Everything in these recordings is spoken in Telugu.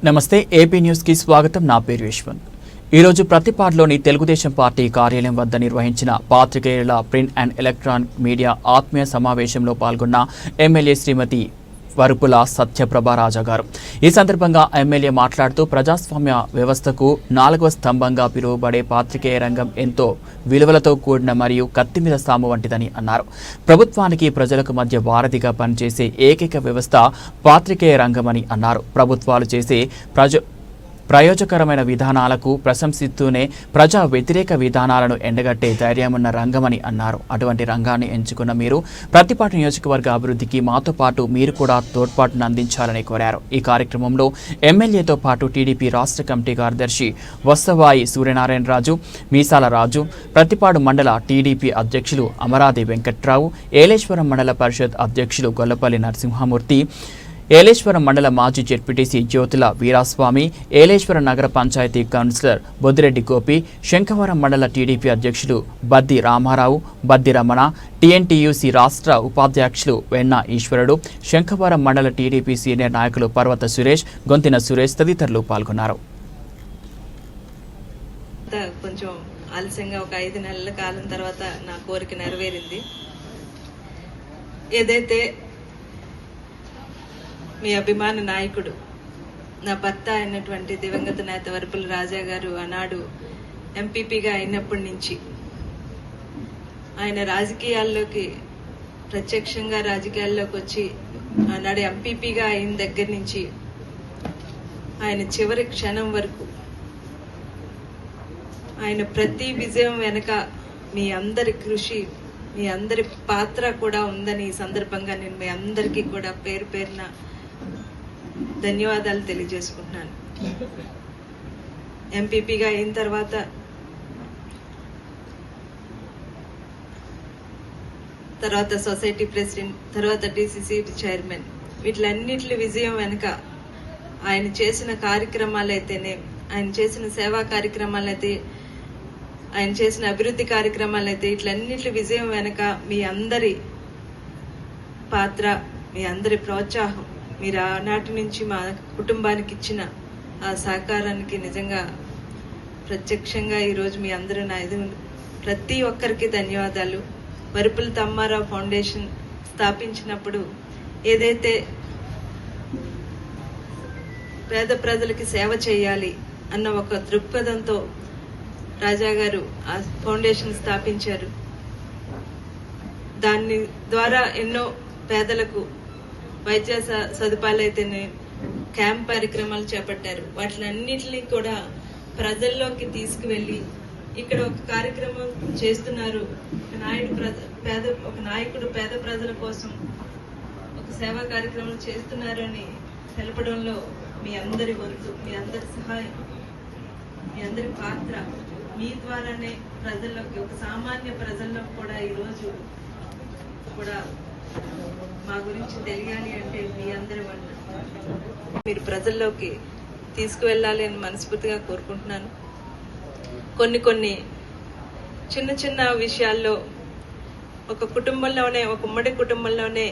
నమస్తే ఏపీ న్యూస్ కి స్వాగతం. నా పేరు యశ్వంత్. ఈరోజు ప్రతిపాడులోని తెలుగుదేశం పార్టీ కార్యాలయం వద్ద నిర్వహించిన పాత్రికేయుల ప్రింట్ అండ్ ఎలక్ట్రానిక్ మీడియా ఆత్మీయ సమావేశంలో పాల్గొన్న ఎమ్మెల్యే శ్రీమతి వరుపుల సత్యప్రభ రాజా గారు. ఈ సందర్భంగా ఎమ్మెల్యే మాట్లాడుతూ ప్రజాస్వామ్య వ్యవస్థకు 4వ స్తంభంగా పిలువబడే పాత్రికేయ రంగం ఎంతో విలువలతో కూడిన మరియు కత్తిమీద సాము వంటిదని అన్నారు. ప్రభుత్వానికి ప్రజలకు మధ్య వారధిగా పనిచేసే ఏకైక వ్యవస్థ పాత్రికేయ రంగమని అన్నారు. ప్రభుత్వాలు చేసే ప్రయోజకరమైన విధానాలకు ప్రశంసిస్తూనే ప్రజా వ్యతిరేక విధానాలను ఎండగట్టే ధైర్యమున్న రంగమని అన్నారు. అటువంటి రంగాన్ని ఎంచుకున్న మీరు ప్రతిపాటు నియోజకవర్గ అభివృద్ధికి మాతో పాటు మీరు కూడా తోడ్పాటును అందించాలని కోరారు. ఈ కార్యక్రమంలో ఎమ్మెల్యేతో పాటు టీడీపీ రాష్ట్ర కమిటీ కార్యదర్శి వస్తవాయి సూర్యనారాయణరాజు, మీసాల రాజు, ప్రతిపాడు మండల టీడీపీ అధ్యక్షులు అమరాది వెంకట్రావు, ఏలేశ్వరం మండల పరిషత్ అధ్యక్షులు గొల్లపల్లి నరసింహమూర్తి, ఏలేశ్వరం మండల మాజీ జెడ్పీటీసీ జ్యోతుల వీరాస్వామి, ఏలేశ్వరం నగర పంచాయతీ కౌన్సిలర్ బొద్దిరెడ్డి గోపి, శంఖవరం మండల టీడీపీ అధ్యక్షులు బద్ది రామారావు, బద్ది రమణ, టీఎన్టీయూసీ రాష్ట్ర ఉపాధ్యక్షులు వెన్న ఈశ్వరుడు, శంఖవరం మండల టీడీపీ సీనియర్ నాయకులు పర్వత సురేష్, గొంతిన సురేష్ తదితరులు పాల్గొన్నారు. కొంచెం ఆలస్యంగా ఒక 5 నెలల కాలం తర్వాత నా కోరిక నెరవేరింది. ఏదైతే మీ అభిమాన నాయకుడు, నా భర్త అయినటువంటి దివంగత నేత వరుపుల రాజా గారు ఆనాడు ఎంపీపీగా అయినప్పటి నుంచి ఆయన రాజకీయాల్లోకి ప్రత్యక్షంగా రాజకీయాల్లోకి వచ్చి ఆనాడు ఎంపీపీగా అయిన దగ్గర నుంచి ఆయన చివరి క్షణం వరకు ఆయన ప్రతి విజయం వెనక మీ అందరి కృషి, మీ అందరి పాత్ర కూడా ఉందని ఈ సందర్భంగా నేను మీ అందరికీ కూడా పేరు పేరున ధన్యవాదాలు తెలియజేసుకుంటున్నాను. ఎంపీపీగా అయిన తర్వాత సొసైటీ ప్రెసిడెంట్, తర్వాత డిసిసి చైర్మన్, వీటిలన్నిటి విజయం వెనుక ఆయన చేసిన కార్యక్రమాలైతేనే, ఆయన చేసిన సేవా కార్యక్రమాలైతే, ఆయన చేసిన అభివృద్ధి కార్యక్రమాలైతే, వీటిలన్నిటి విజయం వెనుక మీ అందరి పాత్ర, మీ అందరి ప్రోత్సాహం, మీరు ఆనాటి నుంచి మా కుటుంబానికి ఇచ్చిన ఆ సహకారానికి నిజంగా ప్రత్యక్షంగా ఈరోజు మీ అందరూ ప్రతి ఒక్కరికి ధన్యవాదాలు. వరుపుల తమ్మారావు ఫౌండేషన్ స్థాపించినప్పుడు ఏదైతే పేద ప్రజలకి సేవ చేయాలి అన్న ఒక దృక్పథంతో రాజా గారు ఆ ఫౌండేషన్ స్థాపించారు. దాని ద్వారా ఎన్నో పేదలకు వైద్య సదుపాయాలు అయితేనే క్యాంప్ కార్యక్రమాలు చేపట్టారు. వాటిలన్నిటినీ కూడా ప్రజల్లోకి తీసుకువెళ్ళి ఇక్కడ ఒక కార్యక్రమం చేస్తున్నారు, ఒక నాయకుడు పేద ప్రజల కోసం ఒక సేవా కార్యక్రమం చేస్తున్నారు అని తెలపడంలో మీ అందరి వంతు, మీ అందరి సహాయం, మీ అందరి పాత్ర, మీ ద్వారానే ప్రజల్లోకి, ఒక సామాన్య ప్రజల్లోకి కూడా ఈరోజు కూడా మా గురించి తెలియాలి అంటే మీ అందరి వల్ల మీరు ప్రజల్లోకి తీసుకువెళ్ళాలి అని మనస్ఫూర్తిగా కోరుకుంటున్నాను. కొన్ని చిన్న చిన్న విషయాల్లో ఒక కుటుంబంలోనే, ఒక ఉమ్మడి కుటుంబంలోనే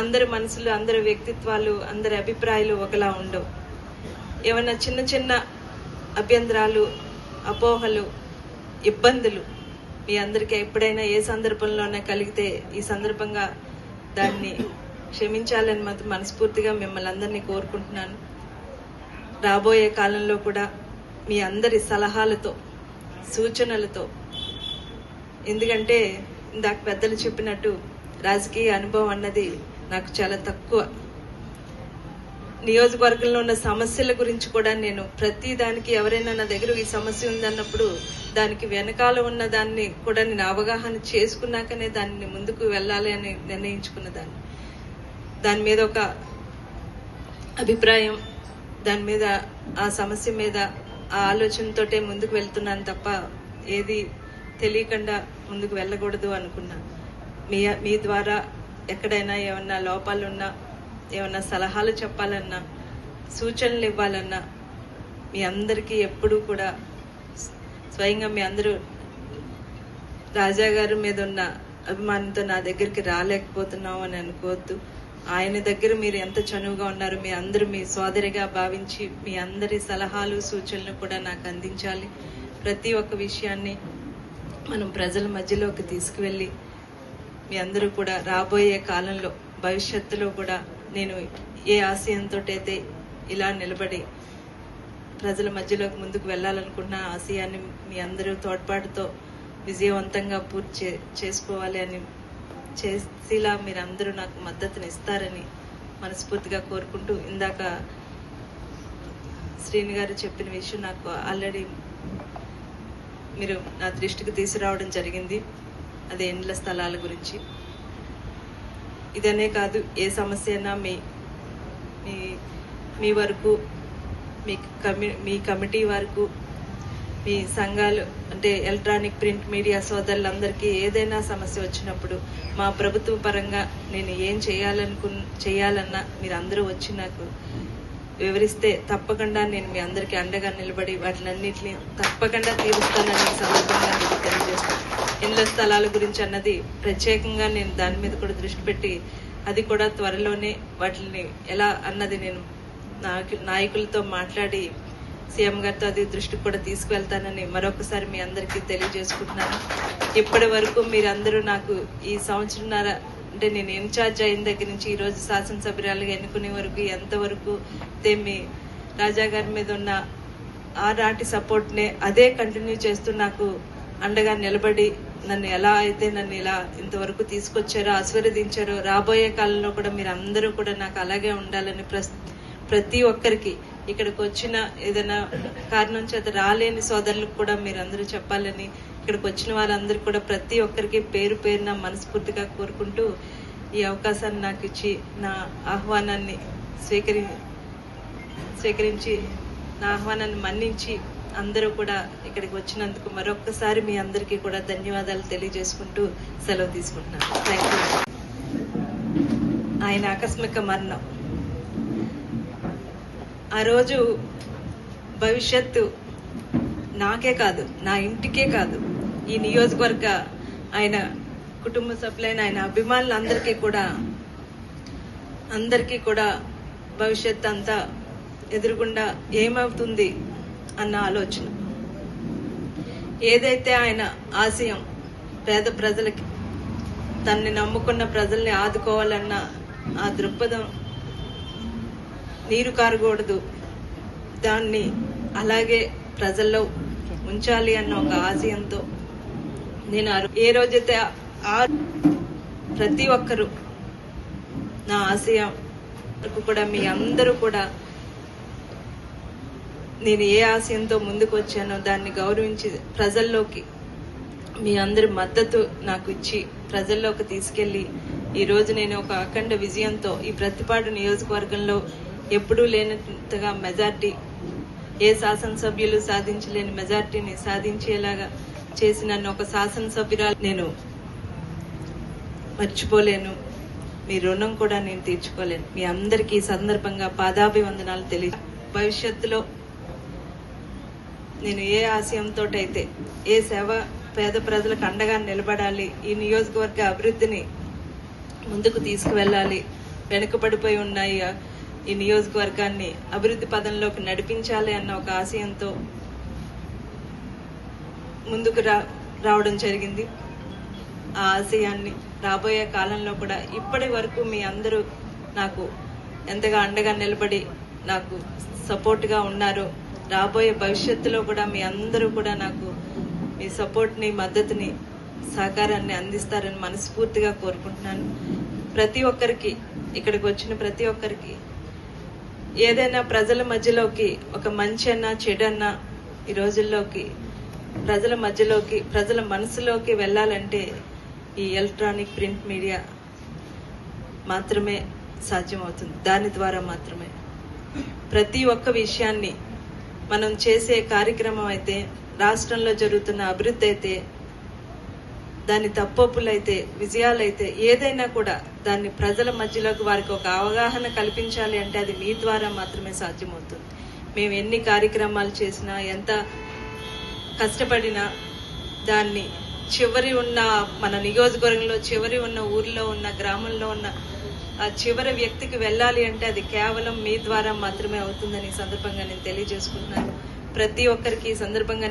అందరి మనసులు, అందరి వ్యక్తిత్వాలు, అందరి అభిప్రాయాలు ఒకలా ఉండవు. ఏమన్నా చిన్న చిన్న అభ్యంతరాలు, అపోహలు, ఇబ్బందులు మీ అందరికీ ఎప్పుడైనా ఏ సందర్భంలోనే కలిగితే ఈ సందర్భంగా దాన్ని క్షమించాలని మాత్రం మనస్ఫూర్తిగా మిమ్మల్ని అందరినీ కోరుకుంటున్నాను. రాబోయే కాలంలో కూడా మీ అందరి సలహాలతో, సూచనలతో, ఎందుకంటే ఇందాక పెద్దలు చెప్పినట్టు రాజకీయ అనుభవం అన్నది నాకు చాలా తక్కువ. నియోజకవర్గంలో ఉన్న సమస్యల గురించి కూడా నేను ప్రతి దానికి, ఎవరైనా నా దగ్గర ఈ సమస్య ఉందన్నప్పుడు దానికి వెనకాల ఉన్న దాన్ని కూడా నేను అవగాహన చేసుకున్నాకనే దాన్ని ముందుకు వెళ్ళాలి అని నిర్ణయించుకున్న దాని మీద ఒక అభిప్రాయం, దాని మీద ఆ సమస్య మీద ఆ ఆలోచనతోటే ముందుకు వెళ్తున్నాను తప్ప ఏది తెలియకుండా ముందుకు వెళ్ళకూడదు అనుకున్నా. మీ ద్వారా ఎక్కడైనా ఏమన్నా లోపాలున్నా, ఏమన్నా సలహాలు చెప్పాలన్నా, సూచనలు ఇవ్వాలన్నా మీ అందరికీ ఎప్పుడూ కూడా స్వయంగా మీ అందరూ రాజా గారి మీద ఉన్న అభిమానంతో నా దగ్గరికి రాలేకపోతున్నాం అని అనుకోవద్దు. ఆయన దగ్గర మీరు ఎంత చనువుగా ఉన్నారు, మీ అందరూ మీ సోదరిగా భావించి మీ అందరి సలహాలు సూచనలు కూడా నాకు అందించాలి. ప్రతి ఒక్క విషయాన్ని మనం ప్రజల మధ్యలోకి తీసుకువెళ్ళి మీ అందరూ కూడా రాబోయే కాలంలో భవిష్యత్తులో కూడా నేను ఏ ఆశయంతో అయితే ఇలా నిలబడి ప్రజల మధ్యలోకి ముందుకు వెళ్ళాలనుకున్న ఆశయాన్ని మీ అందరూ తోడ్పాటుతో విజయవంతంగా పూర్తి చేసుకోవాలి అని చేసేలా మీరు అందరూ నాకు మద్దతుని ఇస్తారని మనస్ఫూర్తిగా కోరుకుంటూ, ఇందాక శ్రీని గారు చెప్పిన విషయం నాకు ఆల్రెడీ మీరు నా దృష్టికి తీసుకురావడం జరిగింది. అదే ఇండ్ల స్థలాల గురించి. ఇదనే కాదు, ఏ సమస్య అయినా మీ వరకు, మీ కమిటీ వరకు, మీ సంఘాలు అంటే ఎలక్ట్రానిక్ ప్రింట్ మీడియా సోదరులందరికీ ఏదైనా సమస్య వచ్చినప్పుడు మా ప్రభుత్వ పరంగా నేను ఏం చేయాలన్నా మీరు అందరూ వచ్చి నాకు వివరిస్తే తప్పకుండా నేను మీ అందరికీ అండగా నిలబడి వాటిలన్నింటినీ తప్పకుండా తీరుస్తానని సందర్భంగా మీకు తెలియజేస్తాను. ఇండ్ల స్థలాల గురించి అన్నది ప్రత్యేకంగా నేను దాని మీద కూడా దృష్టి పెట్టి అది కూడా త్వరలోనే వాటిని ఎలా అన్నది నేను నాయకులతో మాట్లాడి సీఎం గారితో అది దృష్టికి కూడా తీసుకువెళ్తానని మరొకసారి మీ అందరికీ తెలియజేసుకుంటున్నాను. ఇప్పటి వరకు మీరందరూ నాకు ఈ సంవత్సరంన్నర అంటే నేను ఇన్ఛార్జ్ అయిన దగ్గర నుంచి ఈరోజు శాసనసభ్యురాలుగా ఎన్నుకునే వరకు ఎంతవరకు మీ రాజా గారి మీద ఉన్న ఆనాటి సపోర్ట్నే అదే కంటిన్యూ చేస్తూ నాకు అండగా నిలబడి నన్ను ఎలా అయితే నన్ను ఇలా ఇంతవరకు తీసుకొచ్చారో ఆశీర్వదించారో రాబోయే కాలంలో కూడా మీరు అందరూ కూడా నాకు అలాగే ఉండాలని ప్రతి ఒక్కరికి ఇక్కడికి వచ్చిన ఏదైనా కారణం చేత రాలేని సోదరులకు కూడా మీరు అందరూ చెప్పాలని ఇక్కడికి వచ్చిన వాళ్ళందరూ కూడా ప్రతి ఒక్కరికి పేరు పేరున మనస్ఫూర్తిగా కోరుకుంటూ ఈ అవకాశాన్ని నాకు ఇచ్చి నా ఆహ్వానాన్ని స్వీకరించి నా ఆహ్వానాన్ని మన్నించి అందరూ కూడా ఇక్కడికి వచ్చినందుకు మరొక్కసారి మీ అందరికీ కూడా ధన్యవాదాలు తెలియజేసుకుంటూ సెలవు తీసుకుంటున్నాను. Thank you. ఆయన ఆకస్మిక మరణం ఆ రోజు భవిష్యత్తు నాకే కాదు, నా ఇంటికే కాదు, ఈ నియోజకవర్గ ఆయన కుటుంబ సభ్యులైన ఆయన అభిమానులందరికీ కూడా భవిష్యత్తు అంతా ఎదురుగుండా ఏమవుతుంది అన్న ఆలోచన. ఏదైతే ఆయన ఆశయం పేద ప్రజలకి తనని నమ్ముకున్న ప్రజల్ని ఆదుకోవాలన్న ఆ దృక్పథం నీరు కారకూడదు, దాన్ని అలాగే ప్రజల్లో ఉంచాలి అన్న ఒక ఆశయంతో నేను ఏ రోజైతే ప్రతి ఒక్కరూ నా ఆశయం కూడా మీ అందరూ కూడా నేను ఏ ఆశయంతో ముందుకు వచ్చానో దాన్ని గౌరవించి ప్రజల్లోకి మీ అందరి మద్దతు నాకు ఇచ్చి ప్రజల్లోకి తీసుకెళ్లి ఈరోజు నేను ఒక అఖండ విజయంతో ఈ ప్రతిపాడు నియోజకవర్గంలో ఎప్పుడూ లేనంతగా మెజార్టీ, ఏ శాసనసభ్యులు సాధించలేని మెజార్టీని సాధించేలాగా చేసి నన్ను ఒక శాసనసభ్యురాలు నేను మర్చిపోలేను. మీ రుణం కూడా నేను తీర్చుకోలేను. మీ అందరికీ ఈ సందర్భంగా పాదాభివందనాలు భవిష్యత్తులో నేను ఏ ఆశయంతో అయితే ఏ సేవ పేద ప్రజలకు అండగా నిలబడాలి, ఈ నియోజకవర్గ అభివృద్ధిని ముందుకు తీసుకువెళ్ళాలి, వెనుకబడిపోయి ఉన్నాయి ఈ నియోజకవర్గాన్ని అభివృద్ధి పదంలోకి నడిపించాలి అన్న ఒక ఆశయంతో ముందుకు రావడం జరిగింది. ఆ ఆశయాన్ని రాబోయే కాలంలో కూడా ఇప్పటి వరకు మీ అందరూ నాకు ఎంతగా అండగా నిలబడి నాకు సపోర్ట్గా ఉన్నారో రాబోయే భవిష్యత్తులో కూడా మీ అందరూ కూడా నాకు మీ సపోర్ట్ని, మద్దతుని, సహకారాన్ని అందిస్తారని మనస్ఫూర్తిగా కోరుకుంటున్నాను. ప్రతి ఒక్కరికి ఇక్కడికి వచ్చిన ప్రతి ఒక్కరికి ఏదైనా ప్రజల మధ్యలోకి ఒక మంచి అన్నా చెడన్నా ఈ రోజుల్లోకి ప్రజల మధ్యలోకి ప్రజల మనసులోకి వెళ్ళాలంటే ఈ ఎలక్ట్రానిక్ ప్రింట్ మీడియా మాత్రమే సాధ్యమవుతుంది. దాని ద్వారా మాత్రమే ప్రతి ఒక్క విషయాన్ని మనం చేసే కార్యక్రమం అయితే, రాష్ట్రంలో జరుగుతున్న అభివృద్ధి అయితే, దాని తప్పొప్పులైతే, విజయాలైతే ఏదైనా కూడా దాన్ని ప్రజల మధ్యలోకి వారికి ఒక అవగాహన కల్పించాలి అంటే అది మీ ద్వారా మాత్రమే సాధ్యమవుతుంది. మేము ఎన్ని కార్యక్రమాలు చేసినా, ఎంత కష్టపడినా దాన్ని చివరి ఉన్న మన నియోజకవర్గంలో చివరి ఉన్న ఊర్లో ఉన్న గ్రామంలో ఉన్న ఆ చివరి వ్యక్తికి వెళ్ళాలి అంటే అది కేవలం మీ ద్వారా మాత్రమే అవుతుందని ఈ సందర్భంగా నేను తెలియజేసుకుంటున్నాను. ప్రతి ఒక్కరికి ఈ సందర్భంగా